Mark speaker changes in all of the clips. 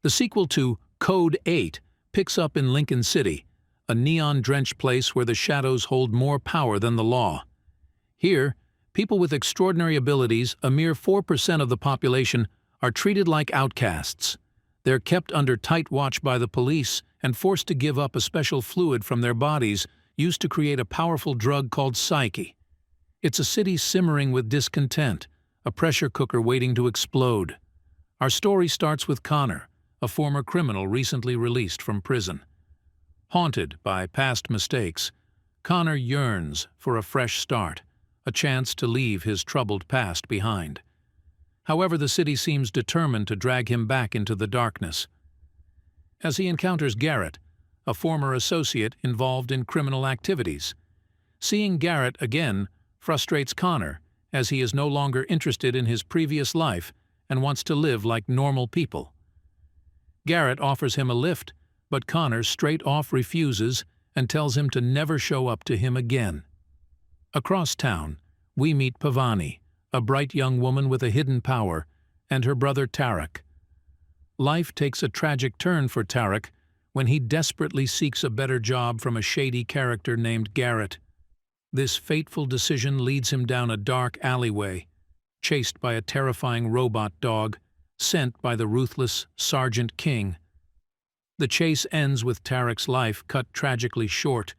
Speaker 1: The sequel to Code 8 picks up in Lincoln City, a neon-drenched place where the shadows hold more power than the law. Here, people with extraordinary abilities, a mere 4% of the population, are treated like outcasts. They're kept under tight watch by the police and forced to give up a special fluid from their bodies used to create a powerful drug called psyche. It's a city simmering with discontent, a pressure cooker waiting to explode. Our story starts with Connor, a former criminal recently released from prison. Haunted by past mistakes, Connor yearns for a fresh start, a chance to leave his troubled past behind. However, the city seems determined to drag him back into the darkness. As he encounters Garrett, a former associate involved in criminal activities. Seeing Garrett again frustrates Connor, as he is no longer interested in his previous life and wants to live like normal people. Garrett offers him a lift, but Connor straight off refuses and tells him to never show up to him again. Across town, we meet Pavani, a bright young woman with a hidden power, and her brother Tarek. Life takes a tragic turn for Tarek when he desperately seeks a better job from a shady character named Garrett. This fateful decision leads him down a dark alleyway, chased by a terrifying robot dog, sent by the ruthless Sergeant King. The chase ends with Tarek's life cut tragically short,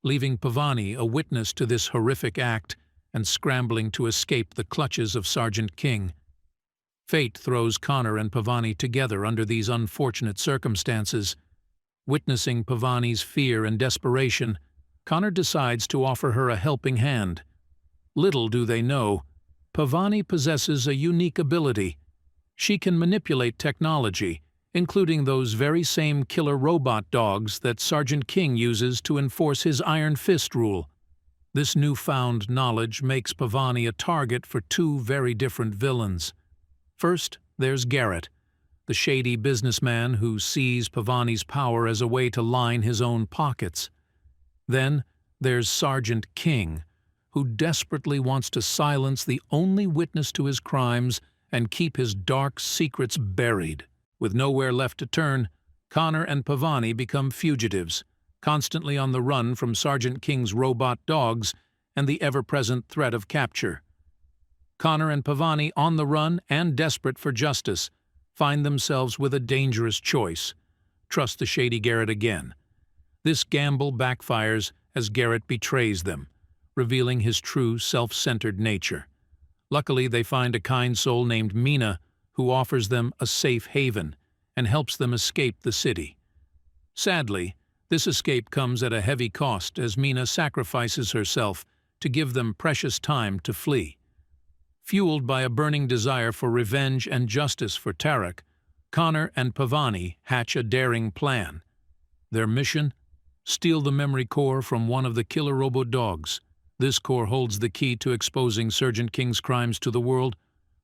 Speaker 1: leaving Pavani a witness to this horrific act and scrambling to escape the clutches of Sergeant King. Fate throws Connor and Pavani together under these unfortunate circumstances. Witnessing Pavani's fear and desperation, Connor decides to offer her a helping hand. Little do they know, Pavani possesses a unique ability. She can manipulate technology, including those very same killer robot dogs that Sergeant King uses to enforce his Iron Fist rule. This newfound knowledge makes Pavani a target for two very different villains. First, there's Garrett, the shady businessman who sees Pavani's power as a way to line his own pockets. Then, there's Sergeant King, who desperately wants to silence the only witness to his crimes and keep his dark secrets buried. With nowhere left to turn, Connor and Pavani become fugitives, constantly on the run from Sergeant King's robot dogs and the ever-present threat of capture. Connor and Pavani, on the run and desperate for justice, find themselves with a dangerous choice: trust the shady Garrett again. This gamble backfires as Garrett betrays them, revealing his true self-centered nature. Luckily, they find a kind soul named Mina who offers them a safe haven and helps them escape the city. Sadly, this escape comes at a heavy cost as Mina sacrifices herself to give them precious time to flee. Fueled by a burning desire for revenge and justice for Tarek, Connor and Pavani hatch a daring plan. Their mission? Steal the memory core from one of the killer robo-dogs. This core holds the key to exposing Sergeant King's crimes to the world,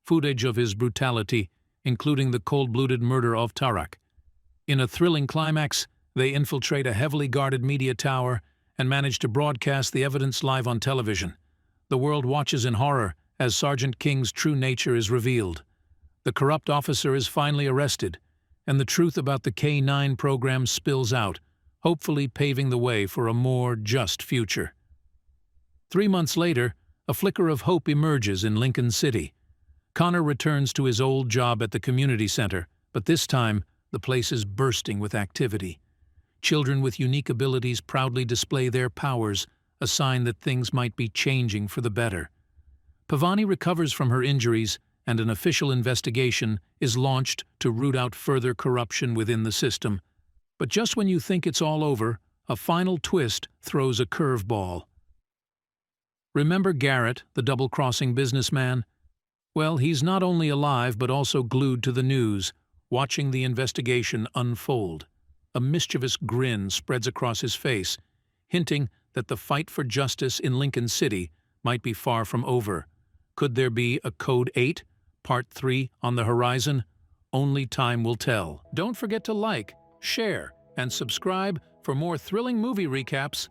Speaker 1: footage of his brutality, including the cold-blooded murder of Tarek. In a thrilling climax, they infiltrate a heavily guarded media tower and manage to broadcast the evidence live on television. The world watches in horror as Sergeant King's true nature is revealed. The corrupt officer is finally arrested, and the truth about the K-9 program spills out, hopefully paving the way for a more just future. 3 months later, a flicker of hope emerges in Lincoln City. Connor returns to his old job at the community center, but this time, the place is bursting with activity. Children with unique abilities proudly display their powers, a sign that things might be changing for the better. Pavani recovers from her injuries, and an official investigation is launched to root out further corruption within the system. But just when you think it's all over, a final twist throws a curveball. Remember Garrett, the double-crossing businessman? Well, he's not only alive but also glued to the news, watching the investigation unfold. A mischievous grin spreads across his face, hinting that the fight for justice in Lincoln City might be far from over. Could there be a Code 8, Part 3 on the horizon? Only time will tell. Don't forget to like, share, and subscribe for more thrilling movie recaps